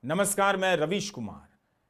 नमस्कार, मैं रवीश कुमार।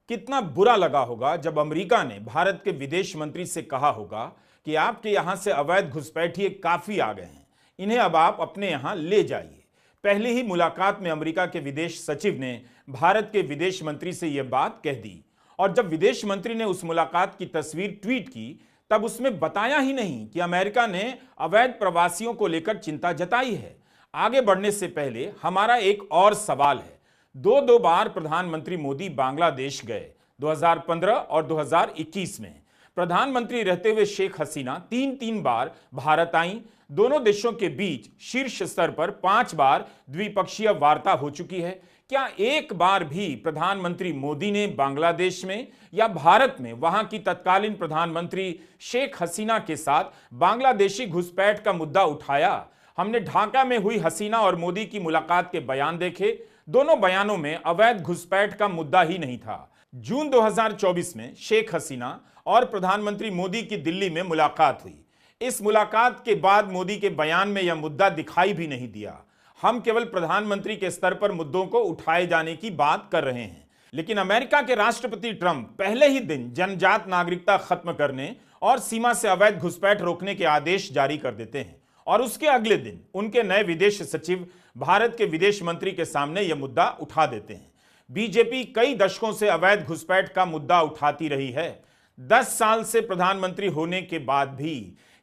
कितना बुरा लगा होगा जब अमेरिका ने भारत के विदेश मंत्री से कहा होगा कि आपके यहां से अवैध घुसपैठिए काफी आ गए हैं, इन्हें अब आप अपने यहां ले जाइए। पहले ही मुलाकात में अमेरिका के विदेश सचिव ने भारत के विदेश मंत्री से यह बात कह दी, और जब विदेश मंत्री ने उस मुलाकात की तस्वीर ट्वीट की तब उसमें बताया ही नहीं कि अमेरिका ने अवैध प्रवासियों को लेकर चिंता जताई है। आगे बढ़ने से पहले हमारा एक और सवाल है। दो बार प्रधानमंत्री मोदी बांग्लादेश गए, 2015 और 2021 में। प्रधानमंत्री रहते हुए शेख हसीना तीन बार भारत आईं। दोनों देशों के बीच शीर्ष स्तर पर 5 बार द्विपक्षीय वार्ता हो चुकी है। क्या एक बार भी प्रधानमंत्री मोदी ने बांग्लादेश में या भारत में वहां की तत्कालीन प्रधानमंत्री शेख हसीना के साथ बांग्लादेशी घुसपैठ का मुद्दा उठाया? हमने ढाका में हुई हसीना और मोदी की मुलाकात के बयान देखे। दोनों बयानों में अवैध घुसपैठ का मुद्दा ही नहीं था। जून 2024 में शेख हसीना और प्रधानमंत्री मोदी की दिल्ली में मुलाकात हुई। इस मुलाकात के बाद मोदी के बयान में यह मुद्दा दिखाई भी नहीं दिया। हम केवल प्रधानमंत्री के स्तर पर मुद्दों को उठाए जाने की बात कर रहे हैं, लेकिन अमेरिका के राष्ट्रपति ट्रंप पहले ही दिन जन्मजात नागरिकता खत्म करने और सीमा से अवैध घुसपैठ रोकने के आदेश जारी कर देते हैं, और उसके अगले दिन उनके नए विदेश सचिव भारत के विदेश मंत्री के सामने यह मुद्दा उठा देते हैं। बीजेपी कई दशकों से अवैध घुसपैठ का मुद्दा उठाती रही है। 10 साल से प्रधानमंत्री होने के बाद भी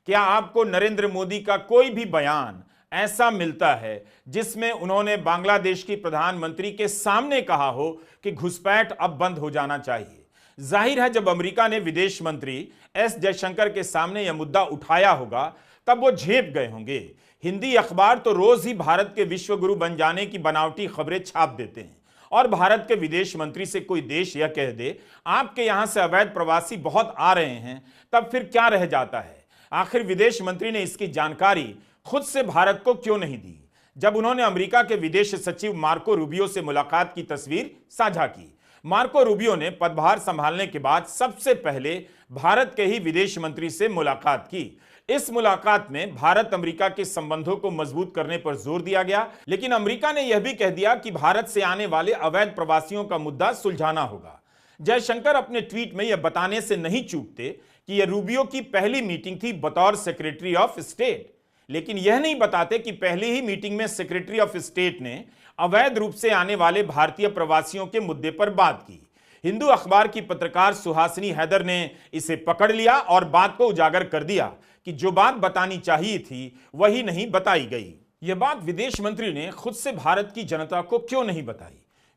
क्या आपको नरेंद्र मोदी का कोई भी बयान ऐसा मिलता है जिसमें उन्होंने बांग्लादेश की प्रधानमंत्री के सामने कहा हो कि घुसपैठ अब बंद हो जाना चाहिए? जाहिर है, जब अमेरिका ने विदेश मंत्री एस जयशंकर के सामने यह मुद्दा उठाया होगा तब वो झेप गए होंगे। हिंदी अखबार तो रोज ही भारत के विश्व गुरु बन जाने की बनावटी खबरें छाप देते हैं, और भारत के विदेश मंत्री से कोई देश यह कह दे आपके यहां से अवैध प्रवासी बहुत आ रहे हैं, तब फिर क्या रह जाता है? आखिर विदेश मंत्री ने इसकी जानकारी खुद से भारत को क्यों नहीं दी? जब उन्होंने अमेरिका के विदेश सचिव मार्को रूबियो से मुलाकात की तस्वीर साझा की। मार्को रूबियो ने पदभार संभालने के बाद सबसे पहले भारत के ही विदेश मंत्री से मुलाकात की। इस मुलाकात में भारत अमेरिका के संबंधों को मजबूत करने पर जोर दिया गया, लेकिन अमेरिका ने यह भी कह दिया कि भारत से आने वाले अवैध प्रवासियों का मुद्दा सुलझाना होगा। जयशंकर अपने ट्वीट में यह बताने से नहीं चूकते कि यह रूबियो की पहली मीटिंग थी बतौर सेक्रेटरी ऑफ स्टेट, लेकिन यह नहीं बताते कि पहली ही मीटिंग में सेक्रेटरी ऑफ स्टेट ने अवैध रूप से आने वाले भारतीय प्रवासियों के मुद्दे पर बात की। हिंदू अखबार की पत्रकार सुहासिनी हैदर ने इसे पकड़ लिया और बात को उजागर कर दिया कि जो बात बतानी चाहिए थी वही नहीं बताई गई। यह बात विदेश मंत्री ने खुद से भारत की जनता को क्यों नहीं बताई?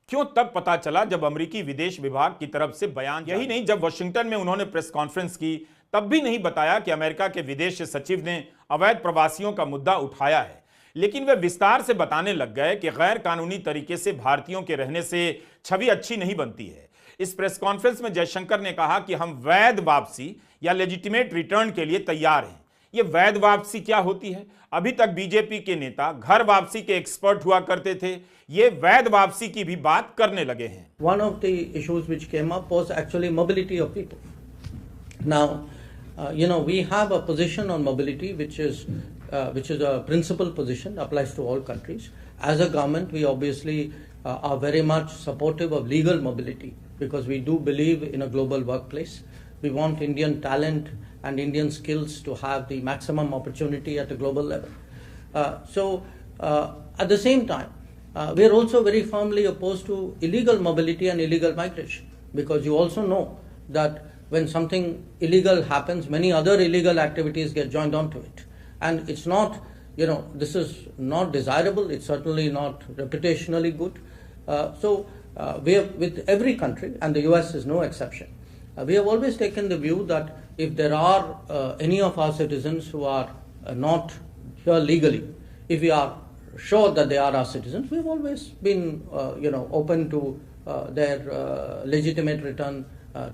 क्यों तब पता चला जब अमेरिकी विदेश विभाग की तरफ से बयान? यही नहीं, जब वाशिंगटन में उन्होंने प्रेस कॉन्फ्रेंस की तब भी नहीं बताया कि अमेरिका के विदेश सचिव ने अवैध प्रवासियों का मुद्दा उठाया है। लेकिन वे विस्तार से बताने लग गए कि गैर कानूनी तरीके से भारतीयों के रहने से छवि अच्छी नहीं बनती है। इस प्रेस कॉन्फ्रेंस में जयशंकर ने कहा कि हम वैध वापसी या लेजिटिमेट रिटर्न के लिए तैयार हैं। ये वैध वापसी क्या होती है? अभी तक बीजेपी के नेता घर वापसी के एक्सपर्ट हुआ करते थे, ये वैध वापसी की भी बात करने लगे हैं। One of the issues which came up was actually mobility of people. Now, we have a position on mobility which is a principal position, applies to all countries. As a government, we obviously are very much supportive of legal mobility because we do believe in a global workplace. We want Indian talent and Indian skills to have the maximum opportunity at a global level. At the same time, we are also very firmly opposed to illegal mobility and illegal migration, because you also know that when something illegal happens, many other illegal activities get joined onto it. And it's not, this is not desirable, it's certainly not reputationally good. We have, with every country, and the US is no exception, we have always taken the view that if there are any of our citizens who are not here legally, if we are sure that they are our citizens, we have always been open to their legitimate return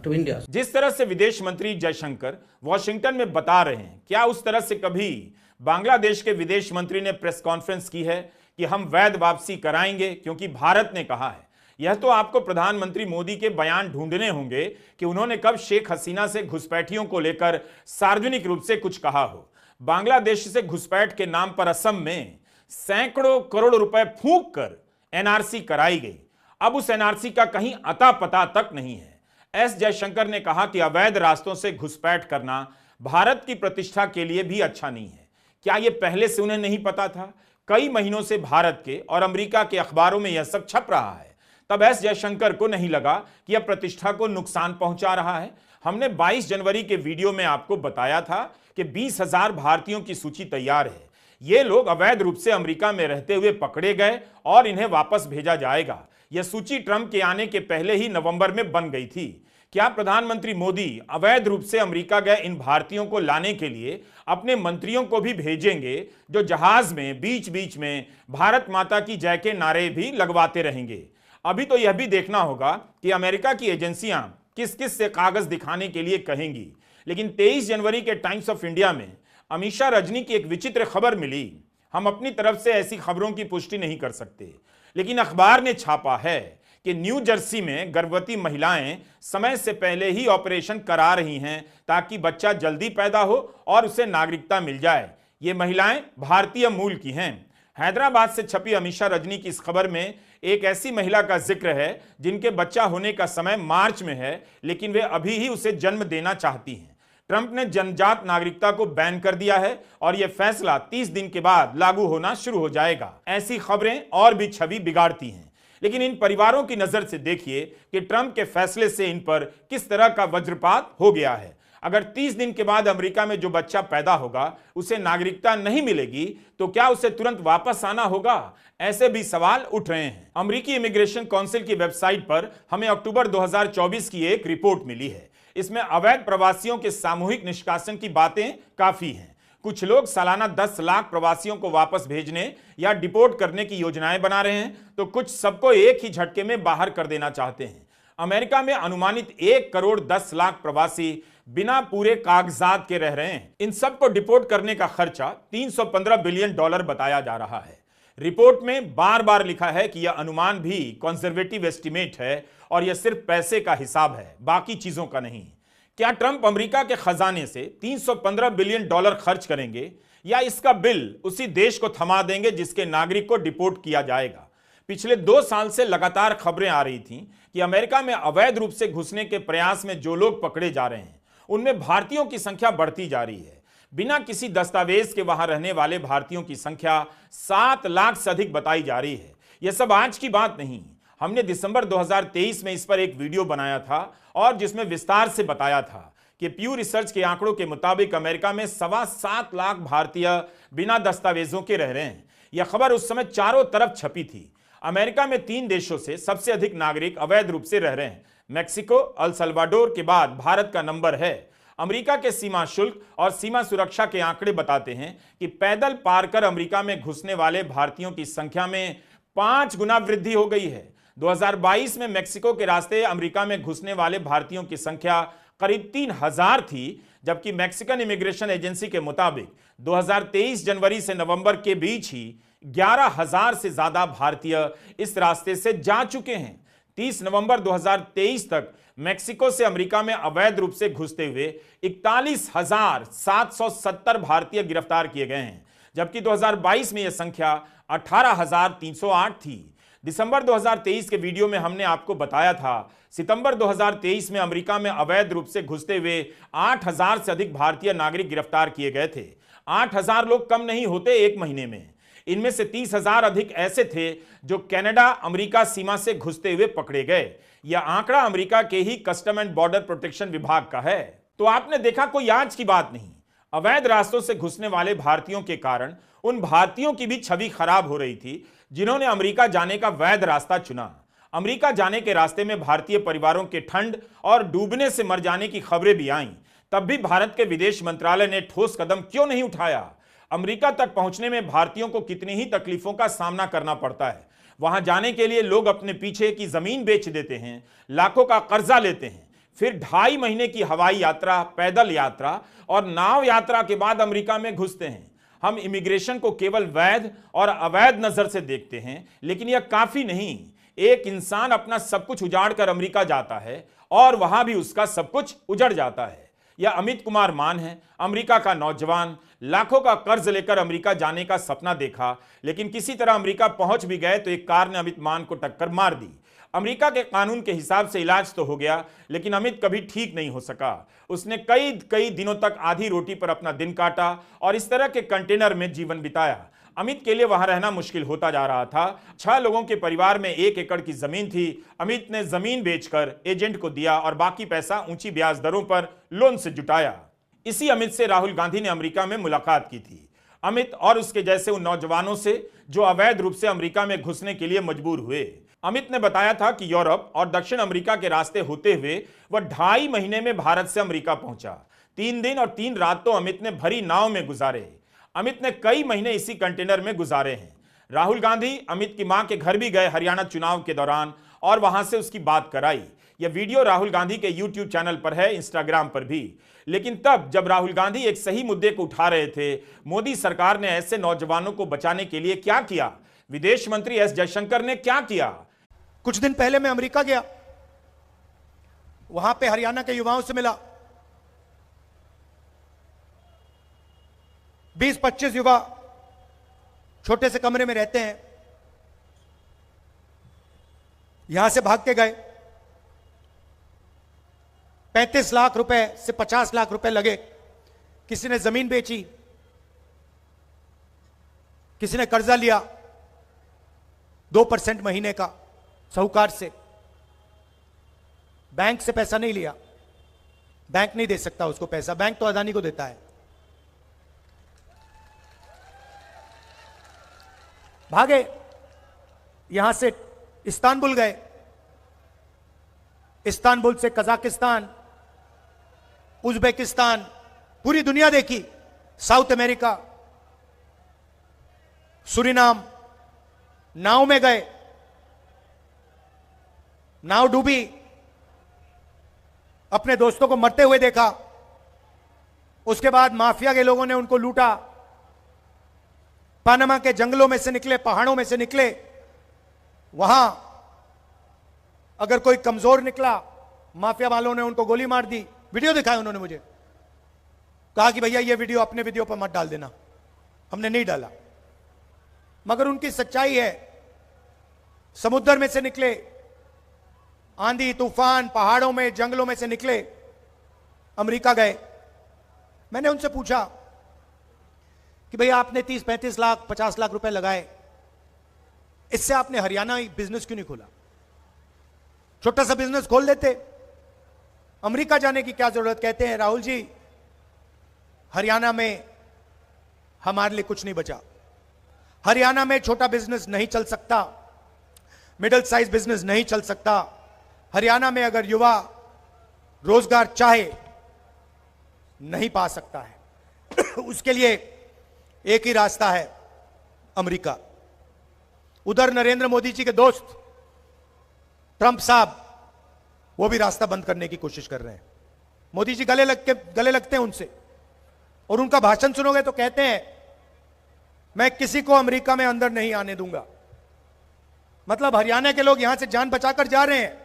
to India. जिस तरह से विदेश मंत्री Jaishankar Washington में बता रहे हैं, क्या उस तरह से कभी बांग्लादेश के विदेश मंत्री ने प्रेस कॉन्फ्रेंस की है कि हम वैध वापसी कराएंगे क्योंकि भारत ने कहा है? यह तो आपको प्रधानमंत्री मोदी के बयान ढूंढने होंगे कि उन्होंने कब शेख हसीना से घुसपैठियों को लेकर सार्वजनिक रूप से कुछ कहा हो। बांग्लादेश से घुसपैठ के नाम पर असम में सैकड़ों करोड़ रुपए फूंक कर एनआरसी कराई गई। अब उस एनआरसी का कहीं अता पता तक नहीं है। एस जयशंकर ने कहा कि अवैध रास्तों से घुसपैठ करना भारत की प्रतिष्ठा के लिए भी अच्छा नहीं है। क्या यह पहले से उन्हें नहीं पता था? कई महीनों से भारत के और अमेरिका के अखबारों में यह सब छप रहा है। तब एस जयशंकर को नहीं लगा कि यह प्रतिष्ठा को नुकसान पहुंचा रहा है। हमने 22 जनवरी के वीडियो में आपको बताया था कि 20,000 भारतीयों की सूची तैयार है। ये लोग अवैध रूप से अमेरिका में रहते हुए पकड़े गए और इन्हें वापस भेजा जाएगा। यह सूची ट्रंप के आने के पहले ही नवंबर में बन गई थी। क्या प्रधानमंत्री मोदी अवैध रूप से अमेरिका गए इन भारतीयों को लाने के लिए अपने मंत्रियों को भी भेजेंगे, जो जहाज में बीच बीच में भारत माता की जय के नारे भी लगवाते रहेंगे? अभी तो यह भी देखना होगा कि अमेरिका की एजेंसियां किस किस से कागज दिखाने के लिए कहेंगी। लेकिन 23 जनवरी के टाइम्स ऑफ इंडिया में अमीषा रजनी की एक विचित्र खबर मिली। हम अपनी तरफ से ऐसी खबरों की पुष्टि नहीं कर सकते, लेकिन अखबार ने छापा है कि न्यू जर्सी में गर्भवती महिलाएं समय से पहले ही ऑपरेशन करा रही हैं ताकि बच्चा जल्दी पैदा हो और उसे नागरिकता मिल जाए। ये महिलाएं भारतीय मूल की हैं। हैदराबाद से छपी अमीषा रजनी की इस खबर में एक ऐसी महिला का जिक्र है जिनके बच्चा होने का समय मार्च में है, लेकिन वे अभी ही उसे जन्म देना चाहती हैं। ट्रंप ने जन्मजात नागरिकता को बैन कर दिया है और यह फैसला 30 दिन के बाद लागू होना शुरू हो जाएगा। ऐसी खबरें और भी छवि बिगाड़ती हैं, लेकिन इन परिवारों की नजर से देखिए कि ट्रंप के फैसले से इन पर किस तरह का वज्रपात हो गया है। अगर 30 दिन के बाद अमेरिका में जो बच्चा पैदा होगा उसे नागरिकता नहीं मिलेगी तो क्या उसे तुरंत वापस आना होगा? ऐसे भी सवाल उठ रहे हैं। अमेरिकी इमिग्रेशन काउंसिल की वेबसाइट पर हमें अक्टूबर 2024 की एक रिपोर्ट मिली है। इसमें अवैध प्रवासियों के सामूहिक निष्कासन की बातें काफी हैं। कुछ लोग सालाना 10 लाख प्रवासियों को वापस भेजने या डिपोर्ट करने की योजनाएं बना रहे हैं, तो कुछ सबको एक ही झटके में बाहर कर देना चाहते हैं। अमेरिका में अनुमानित 1 करोड़ 10 लाख प्रवासी बिना पूरे कागजात के रह रहे हैं। इन सबको डिपोर्ट करने का खर्चा $315 बिलियन बताया जा रहा है। रिपोर्ट में बार बार लिखा है कि यह अनुमान भी कंजर्वेटिव एस्टिमेट है और यह सिर्फ पैसे का हिसाब है, बाकी चीजों का नहीं। क्या ट्रंप अमेरिका के खजाने से $315 बिलियन खर्च करेंगे या इसका बिल उसी देश को थमा देंगे जिसके नागरिक को डिपोर्ट किया जाएगा? पिछले 2 साल से लगातार खबरें आ रही थीं कि अमेरिका में अवैध रूप से घुसने के प्रयास में जो लोग पकड़े जा रहे हैं उनमें भारतीयों की संख्या बढ़ती जा रही है। बिना किसी दस्तावेज के वहां रहने वाले भारतीयों की संख्या 7 लाख से अधिक बताई जा रही है। यह सब आज की बात नहीं। हमने दिसंबर 2023 में इस पर एक वीडियो बनाया था और जिसमें विस्तार से बताया था कि प्यू रिसर्च के आंकड़ों के मुताबिक अमेरिका में 7.25 लाख भारतीय बिना दस्तावेजों के रह रहे हैं। यह खबर उस समय चारों तरफ छपी थी। अमेरिका में 3 देशों से सबसे अधिक नागरिक अवैध रूप से रह रहे हैं। मेक्सिको, अल सल्वाडोर के बाद भारत का नंबर है। अमेरिका के सीमा शुल्क और सीमा सुरक्षा के आंकड़े बताते हैं कि पैदल पार कर अमेरिका में घुसने वाले भारतीयों की संख्या में 5 गुना वृद्धि हो गई है। 2022 में मेक्सिको के रास्ते अमेरिका में घुसने वाले भारतीयों की संख्या करीब 3,000 थी, जबकि मैक्सिकन इमिग्रेशन एजेंसी के मुताबिक 2023 जनवरी से नवंबर के बीच ही 11,000 से ज्यादा भारतीय इस रास्ते से जा चुके हैं। 30 नवंबर 2023 तक मेक्सिको से अमेरिका में अवैध रूप से घुसते हुए 41,770 भारतीय गिरफ्तार किए गए हैं, जबकि 2022 में यह संख्या 18,308 थी। दिसंबर 2023 के वीडियो में हमने आपको बताया था सितंबर 2023 में अमेरिका में अवैध रूप से घुसते हुए 8,000 से अधिक भारतीय नागरिक गिरफ्तार किए गए थे। 8,000 लोग कम नहीं होते एक महीने में। इनमें से 30,000 अधिक ऐसे थे जो कनाडा अमेरिका सीमा से घुसते हुए पकड़े गए। यह आंकड़ा अमेरिका के ही कस्टम एंड बॉर्डर प्रोटेक्शन विभाग का है। तो आपने देखा, कोई आज की बात नहीं। अवैध रास्तों से घुसने वाले भारतीयों के कारण उन भारतीयों की भी छवि खराब हो रही थी जिन्होंने अमेरिका जाने का वैध रास्ता चुना। अमेरिका जाने के रास्ते में भारतीय परिवारों के ठंड और डूबने से मर जाने की खबरें भी आईं। तब भी भारत के विदेश मंत्रालय ने ठोस कदम क्यों नहीं उठाया? अमेरिका तक पहुंचने में भारतीयों को कितनी ही तकलीफों का सामना करना पड़ता है। वहां जाने के लिए लोग अपने पीछे की जमीन बेच देते हैं, लाखों का कर्जा लेते हैं, फिर 2.5 महीने की हवाई यात्रा, पैदल यात्रा और नाव यात्रा के बाद अमेरिका में घुसते हैं। हम इमिग्रेशन को केवल वैध और अवैध नजर से देखते हैं, लेकिन यह काफी नहीं। एक इंसान अपना सब कुछ उजाड़ कर अमेरिका जाता है और वहां भी उसका सब कुछ उजड़ जाता है। यह अमित कुमार मान है, अमेरिका का नौजवान। लाखों का कर्ज लेकर अमेरिका जाने का सपना देखा, लेकिन किसी तरह अमेरिका पहुंच भी गए तो एक कार ने अमित मान को टक्कर मार दी। अमेरिका के कानून के हिसाब से इलाज तो हो गया, लेकिन अमित कभी ठीक नहीं हो सका। उसने कई दिनों तक आधी रोटी पर अपना दिन काटा और इस तरह के कंटेनर में जीवन बिताया। अमित के लिए वहां रहना मुश्किल होता जा रहा था। 6 लोगों के परिवार में 1 एकड़ की जमीन थी। अमित ने जमीन बेचकर एजेंट को दिया और बाकी पैसा ऊंची ब्याज दरों पर लोन से जुटाया। इसी अमित से राहुल गांधी ने अमेरिका में मुलाकात की थी। अमित और उसके जैसे उन नौजवानों से जो अवैध रूप से अमेरिका में घुसने के लिए मजबूर हुए। अमित ने बताया था कि यूरोप और दक्षिण अमेरिका के रास्ते होते हुए वह 2.5 महीने में भारत से अमेरिका पहुंचा। 3 दिन और 3 रात तो अमित ने भरी नाव में गुजारे। अमित ने कई महीने इसी कंटेनर में गुजारे हैं। राहुल गांधी अमित की मां के घर भी गए हरियाणा चुनाव के दौरान और वहां से उसकी बात कराई। यह वीडियो राहुल गांधी के YouTube चैनल पर है, इंस्टाग्राम पर भी। लेकिन तब जब राहुल गांधी एक सही मुद्दे को उठा रहे थे, मोदी सरकार ने ऐसे नौजवानों को बचाने के लिए क्या किया? विदेश मंत्री एस जयशंकर ने क्या किया? कुछ दिन पहले मैं अमेरिका गया, वहां पे हरियाणा के युवाओं से मिला। 20-25 युवा छोटे से कमरे में रहते हैं, यहां से भाग के गए। 35 लाख रुपए से 50 लाख रुपए लगे। किसी ने जमीन बेची, किसी ने कर्जा लिया 2% महीने का साहूकार से। बैंक से पैसा नहीं लिया, बैंक नहीं दे सकता उसको पैसा, बैंक तो अदानी को देता है। भागे, यहां से इस्तांबुल गए, इस्तांबुल से कजाकिस्तान, उज्बेकिस्तान, पूरी दुनिया देखी। साउथ अमेरिका, सूरीनाम, नाव में गए, नाव डूबी, अपने दोस्तों को मरते हुए देखा। उसके बाद माफिया के लोगों ने उनको लूटा। पनामा के जंगलों में से निकले, पहाड़ों में से निकले। वहां अगर कोई कमजोर निकला, माफिया वालों ने उनको गोली मार दी। वीडियो दिखाया उन्होंने मुझे, कहा कि भैया ये वीडियो अपने वीडियो पर मत डाल देना। हमने नहीं डाला, मगर उनकी सच्चाई है। समुद्र में से निकले, आंधी तूफान, पहाड़ों में, जंगलों में से निकले, अमेरिका गए। मैंने उनसे पूछा कि भैया आपने 30-35 लाख 50 लाख रुपए लगाए, इससे आपने हरियाणा बिजनेस क्यों नहीं खोला? छोटा सा बिजनेस खोल देते, अमेरिका जाने की क्या जरूरत? कहते हैं राहुल जी, हरियाणा में हमारे लिए कुछ नहीं बचा। हरियाणा में छोटा बिजनेस नहीं चल सकता, मिडिल साइज बिजनेस नहीं चल सकता। हरियाणा में अगर युवा रोजगार चाहे, नहीं पा सकता है। उसके लिए एक ही रास्ता है, अमेरिका। उधर नरेंद्र मोदी जी के दोस्त ट्रंप साहब, वो भी रास्ता बंद करने की कोशिश कर रहे हैं। मोदी जी गले लगते हैं उनसे, और उनका भाषण सुनोगे तो कहते हैं मैं किसी को अमेरिका में अंदर नहीं आने दूंगा। मतलब हरियाणा के लोग यहां से जान बचाकर जा रहे हैं,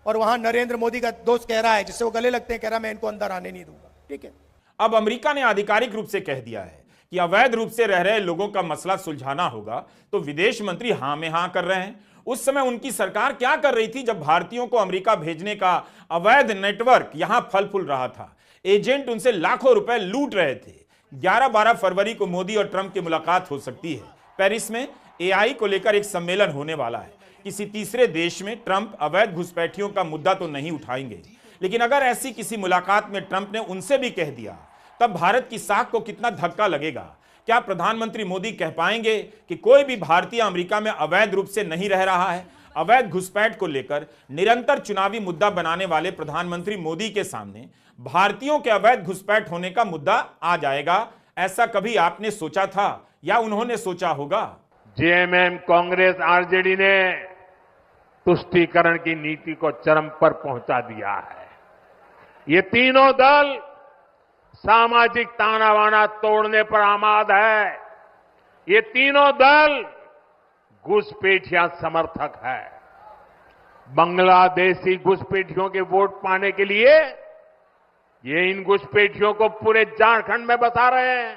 और वहां नरेंद्र मोदी का दोस्त कह रहा है, जिससे वो गले लगते हैं, कह रहा मैं इनको अंदर आने नहीं दूंगा। ठीक है, अब अमेरिका ने आधिकारिक रूप से कह दिया है कि अवैध रूप से रह रहे लोगों का मसला सुलझाना होगा, तो विदेश मंत्री हां में हां कर रहे हैं। उस समय उनकी सरकार क्या कर रही थी जब भारतीयों को अमेरिका भेजने का अवैध नेटवर्क यहां फल फूल रहा था? एजेंट उनसे लाखों रुपए लूट रहे थे। 11-12 फरवरी को मोदी और ट्रंप की मुलाकात हो सकती है। पेरिस में एआई को लेकर एक सम्मेलन होने वाला है। किसी तीसरे देश में ट्रंप अवैध घुसपैठियों का मुद्दा तो नहीं उठाएंगे, लेकिन अगर ऐसी किसी मुलाकात में ट्रंप ने उनसे भी कह दिया, तब भारत की साख को कितना धक्का लगेगा? क्या प्रधानमंत्री मोदी कह पाएंगे कि कोई भी भारतीय अमेरिका में अवैध रूप से नहीं रह रहा है? अवैध घुसपैठ को लेकर निरंतर चुनावी मुद्दा बनाने वाले प्रधानमंत्री मोदी के सामने भारतीयों के अवैध घुसपैठ होने का मुद्दा आ जाएगा, ऐसा कभी आपने सोचा था या उन्होंने सोचा होगा? जेएमएम, कांग्रेस, आरजेडी ने तुष्टीकरण की नीति को चरम पर पहुंचा दिया है। ये तीनों दल सामाजिक ताना बाना तोड़ने पर आमाद है। ये तीनों दल घुसपैठिया समर्थक है। बांग्लादेशी घुसपैठियों के वोट पाने के लिए ये इन घुसपैठियों को पूरे झारखंड में बता रहे हैं।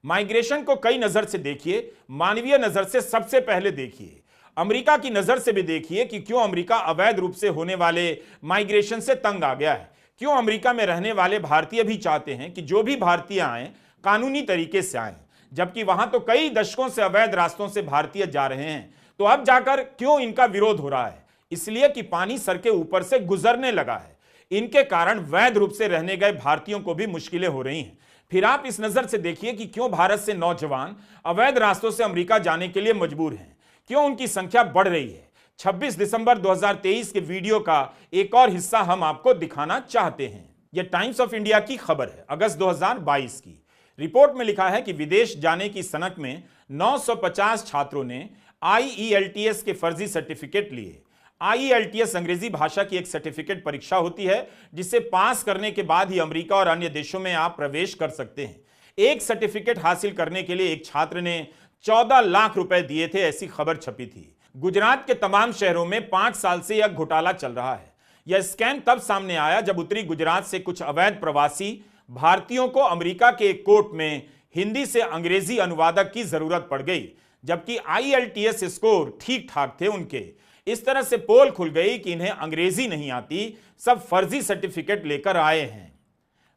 माइग्रेशन को कई नजर से देखिए, मानवीय नजर से सबसे पहले देखिए। अमेरिका की नजर से भी देखिए कि क्यों अमेरिका अवैध रूप से होने वाले माइग्रेशन से तंग आ गया है। क्यों अमेरिका में रहने वाले भारतीय भी चाहते हैं कि जो भी भारतीय आए कानूनी तरीके से आए, जबकि वहां तो कई दशकों से अवैध रास्तों से भारतीय जा रहे हैं। तो अब जाकर क्यों इनका विरोध हो रहा है? इसलिए कि पानी सर के ऊपर से गुजरने लगा है। इनके कारण वैध रूप से रहने गए भारतीयों को भी मुश्किलें हो रही हैं। फिर आप इस नजर से देखिए कि क्यों भारत से नौजवान अवैध रास्तों से अमेरिका जाने के लिए मजबूर हैं, क्यों उनकी संख्या बढ़ रही है। 26 दिसंबर 2023 के वीडियो का एक और हिस्सा हम आपको दिखाना चाहते हैं। यह टाइम्स ऑफ इंडिया की खबर है, अगस्त 2022 की। रिपोर्ट में लिखा है कि विदेश जाने की सनक में 950 छात्रों ने IELTS के फर्जी सर्टिफिकेट लिए। IELTS अंग्रेजी भाषा की एक सर्टिफिकेट परीक्षा होती है जिसे पास करने के बाद ही अमेरिका और अन्य देशों में आप प्रवेश कर सकते हैं। एक सर्टिफिकेट हासिल करने के लिए एक छात्र ने 14 लाख रुपए दिए थे, ऐसी खबर छपी थी। गुजरात के तमाम शहरों में 5 साल से यह घोटाला चल रहा है। यह स्कैम तब सामने आया जब उत्तरी गुजरात से कुछ अवैध प्रवासी भारतीयों को अमेरिका के एक कोर्ट में हिंदी से अंग्रेजी अनुवादक की जरूरत पड़ गई, जबकि IELTS स्कोर ठीक ठाक थे उनके। इस तरह से पोल खुल गई कि इन्हें अंग्रेजी नहीं आती, सब फर्जी सर्टिफिकेट लेकर आए हैं।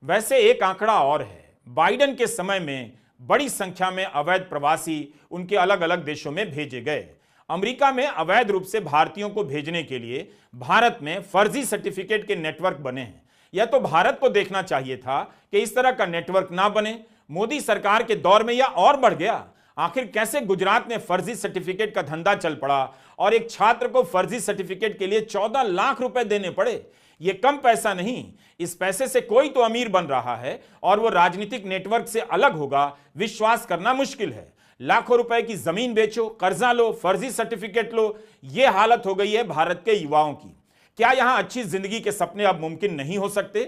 वैसे एक आंकड़ा और है, बाइडेन के समय में बड़ी संख्या में अवैध प्रवासी उनके अलग अलग देशों में भेजे गए। अमेरिका में अवैध रूप से भारतीयों को भेजने के लिए भारत में फर्जी सर्टिफिकेट के नेटवर्क बने हैं। यह तो भारत को देखना चाहिए था कि इस तरह का नेटवर्क ना बने। मोदी सरकार के दौर में यह और बढ़ गया। आखिर कैसे गुजरात में फर्जी सर्टिफिकेट का धंधा चल पड़ा और एक छात्र को फर्जी सर्टिफिकेट के लिए 14 लाख रुपए देने पड़े? यह कम पैसा नहीं। इस पैसे से कोई तो अमीर बन रहा है और वो राजनीतिक नेटवर्क से अलग होगा, विश्वास करना मुश्किल है। लाखों रुपए की जमीन बेचो, कर्जा लो, फर्जी सर्टिफिकेट लो, यह हालत हो गई है भारत के युवाओं की। क्या यहां अच्छी जिंदगी के सपने अब मुमकिन नहीं हो सकते?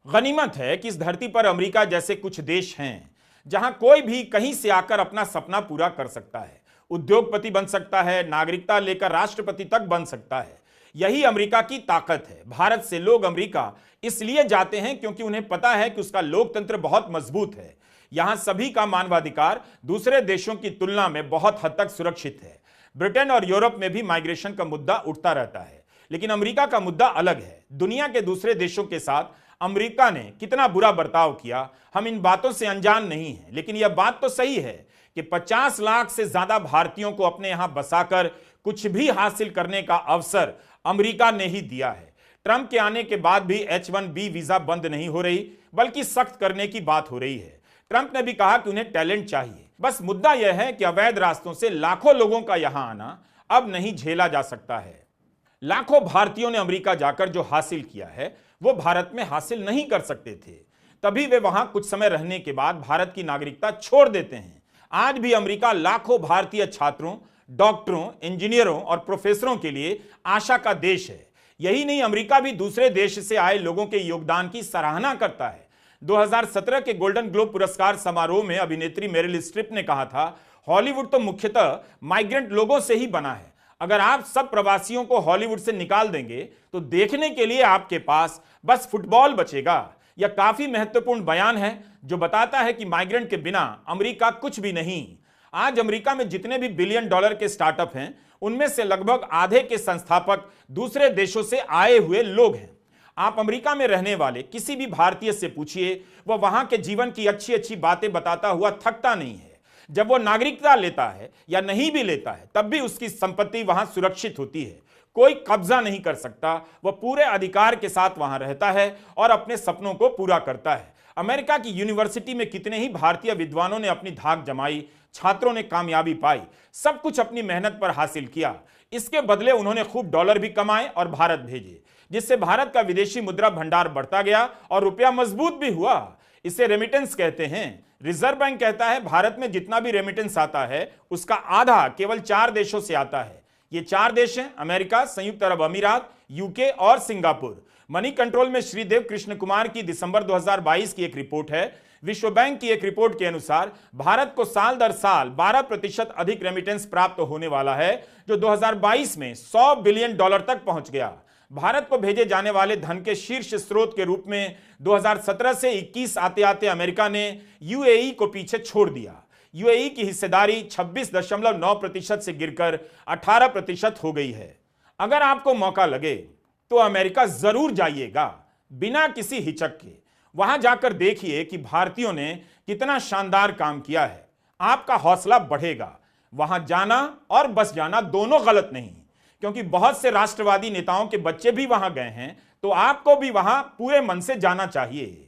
गनीमत है कि इस धरती पर अमेरिका जैसे कुछ देश हैं जहां कोई भी कहीं से आकर अपना सपना पूरा कर सकता है, उद्योगपति बन सकता है, नागरिकता लेकर राष्ट्रपति तक बन सकता है। यही अमेरिका की ताकत है। भारत से लोग अमेरिका इसलिए जाते हैं क्योंकि उन्हें पता है कि उसका लोकतंत्र बहुत मजबूत है। यहां सभी का मानवाधिकार दूसरे देशों की तुलना में बहुत हद तक सुरक्षित है। ब्रिटेन और यूरोप में भी माइग्रेशन का मुद्दा उठता रहता है, लेकिन अमेरिका का मुद्दा अलग है। दुनिया के दूसरे देशों के साथ अमेरिका ने कितना बुरा बर्ताव किया, हम इन बातों से अनजान नहीं हैं। लेकिन यह बात तो सही है कि 50 लाख से ज्यादा भारतीयों को अपने यहां बसाकर कुछ भी हासिल करने का अवसर अमेरिका ने ही दिया है। ट्रंप के आने के बाद भी H-1B वीजा बंद नहीं हो रही, बल्कि सख्त करने की बात हो रही है। ट्रंप ने भी कहा कि उन्हें टैलेंट चाहिए। बस मुद्दा यह है कि अवैध रास्तों से लाखों लोगों का यहां आना अब नहीं झेला जा सकता है। लाखों भारतीयों ने अमेरिका जाकर जो हासिल किया है वो भारत में हासिल नहीं कर सकते थे, तभी वे वहां कुछ समय रहने के बाद भारत की नागरिकता छोड़ देते हैं। आज भी अमेरिका लाखों भारतीय छात्रों, डॉक्टरों, इंजीनियरों और प्रोफेसरों के लिए आशा का देश है। यही नहीं, अमेरिका भी दूसरे देश से आए लोगों के योगदान की सराहना करता है। 2017 के गोल्डन ग्लोब पुरस्कार समारोह में अभिनेत्री मेरिल स्ट्रिप ने कहा था, हॉलीवुड तो मुख्यतः माइग्रेंट लोगों से ही बना है। अगर आप सब प्रवासियों को हॉलीवुड से निकाल देंगे तो देखने के लिए आपके पास बस फुटबॉल बचेगा। यह काफी महत्वपूर्ण बयान है जो बताता है कि माइग्रेंट के बिना अमेरिका कुछ भी नहीं। आज अमेरिका में जितने भी $1 बिलियन के स्टार्टअप हैं, उनमें से लगभग आधे के संस्थापक दूसरे देशों से आए हुए लोग हैं। आप अमेरिका में रहने वाले किसी भी भारतीय से पूछिए, वह वहां के जीवन की अच्छी अच्छी बातें बताता हुआ थकता नहीं है। जब वो नागरिकता लेता है या नहीं भी लेता है, तब भी उसकी संपत्ति वहां सुरक्षित होती है। कोई कब्जा नहीं कर सकता। वह पूरे अधिकार के साथ वहां रहता है और अपने सपनों को पूरा करता है। अमेरिका की यूनिवर्सिटी में कितने ही भारतीय विद्वानों ने अपनी धाक जमाई, छात्रों ने कामयाबी पाई, सब कुछ अपनी मेहनत पर हासिल किया। इसके बदले उन्होंने खूब डॉलर भी कमाए और भारत भेजे, जिससे भारत का विदेशी मुद्रा भंडार बढ़ता गया और रुपया मजबूत भी हुआ। इसे रेमिटेंस कहते हैं। रिजर्व बैंक कहता है भारत में जितना भी रेमिटेंस आता है उसका आधा केवल 4 देशों से आता है। ये 4 देश हैं, अमेरिका, संयुक्त अरब अमीरात, यूके और सिंगापुर। मनी कंट्रोल में श्रीदेव कृष्ण कुमार की दिसंबर 2022 की एक रिपोर्ट है। विश्व बैंक की एक रिपोर्ट के अनुसार भारत को साल दर साल 12% अधिक रेमिटेंस प्राप्त होने वाला है, जो 2022 में $100 बिलियन तक पहुंच गया। भारत को भेजे जाने वाले धन के शीर्ष स्रोत के रूप में 2017 से 21 आते आते अमेरिका ने यूएई को पीछे छोड़ दिया। यूएई की हिस्सेदारी 26.9% से गिरकर 18% हो गई है। अगर आपको मौका लगे तो अमेरिका जरूर जाइएगा, बिना किसी हिचक के। वहां जाकर देखिए कि भारतीयों ने कितना शानदार काम किया है। आपका हौसला बढ़ेगा। वहां जाना और बस जाना दोनों गलत नहीं, क्योंकि बहुत से राष्ट्रवादी नेताओं के बच्चे भी वहां गए हैं, तो आपको भी वहां पूरे मन से जाना चाहिए।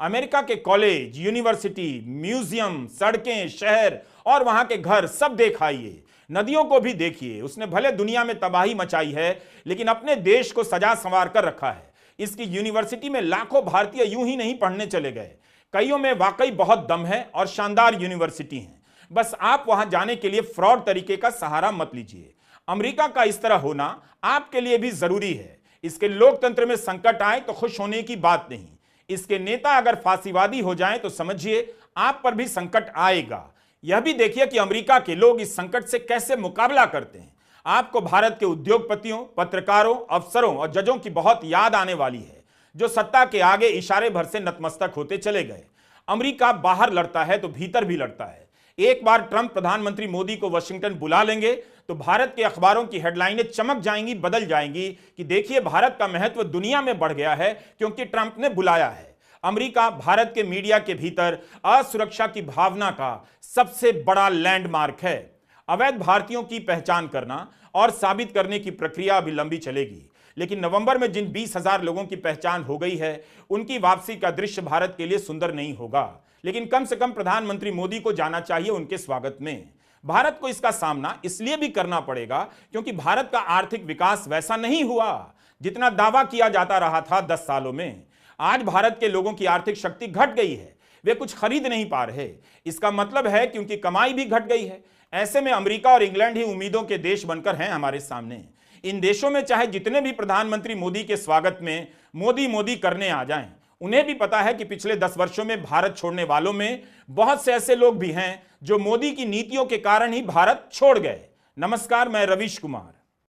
अमेरिका के कॉलेज, यूनिवर्सिटी, म्यूजियम, सड़कें, शहर और वहां के घर सब देख आइए। नदियों को भी देखिए। उसने भले दुनिया में तबाही मचाई है, लेकिन अपने देश को सजा संवार कर रखा है। इसकी यूनिवर्सिटी में लाखों भारतीय यूं ही नहीं पढ़ने चले गए। कईयों में वाकई बहुत दम है और शानदार यूनिवर्सिटी है। बस आप वहां जाने के लिए फ्रॉड तरीके का सहारा मत लीजिए। अमेरिका का इस तरह होना आपके लिए भी जरूरी है। इसके लोकतंत्र में संकट आए तो खुश होने की बात नहीं। इसके नेता अगर फांसीवादी हो जाएं तो समझिए आप पर भी संकट आएगा। यह भी देखिए कि अमेरिका के लोग इस संकट से कैसे मुकाबला करते हैं। आपको भारत के उद्योगपतियों, पत्रकारों, अफसरों और जजों की बहुत याद आने वाली है, जो सत्ता के आगे इशारे भर से नतमस्तक होते चले गए। अमेरिका बाहर लड़ता है तो भीतर भी लड़ता है। एक बार ट्रंप प्रधानमंत्री मोदी को वाशिंगटन बुला लेंगे तो भारत के अखबारों की हेडलाइनें चमक जाएंगी, बदल जाएंगी कि देखिए भारत का महत्व दुनिया में बढ़ गया है क्योंकि ट्रंप ने बुलाया है। अमेरिका भारत के मीडिया के भीतर असुरक्षा की भावना का सबसे बड़ा लैंडमार्क है। अवैध भारतीयों की पहचान करना और साबित करने की प्रक्रिया अभी लंबी चलेगी, लेकिन नवंबर में जिन 20,000 लोगों की पहचान हो गई है, उनकी वापसी का दृश्य भारत के लिए सुंदर नहीं होगा, लेकिन कम से कम प्रधानमंत्री मोदी को जाना चाहिए उनके स्वागत में। भारत को इसका सामना इसलिए भी करना पड़ेगा क्योंकि भारत का आर्थिक विकास वैसा नहीं हुआ जितना दावा किया जाता रहा था 10 सालों में। आज भारत के लोगों की आर्थिक शक्ति घट गई है, वे कुछ खरीद नहीं पा रहे। इसका मतलब है कि उनकी कमाई भी घट गई है। ऐसे में अमेरिका और इंग्लैंड ही उम्मीदों के देश बनकर हैं हमारे सामने। इन देशों में चाहे जितने भी प्रधानमंत्री मोदी के स्वागत में मोदी मोदी करने आ जाएं, उन्हें भी पता है कि पिछले 10 वर्षों में भारत छोड़ने वालों में बहुत से ऐसे लोग भी हैं जो मोदी की नीतियों के कारण ही भारत छोड़ गए। नमस्कार, मैं रवीश कुमार।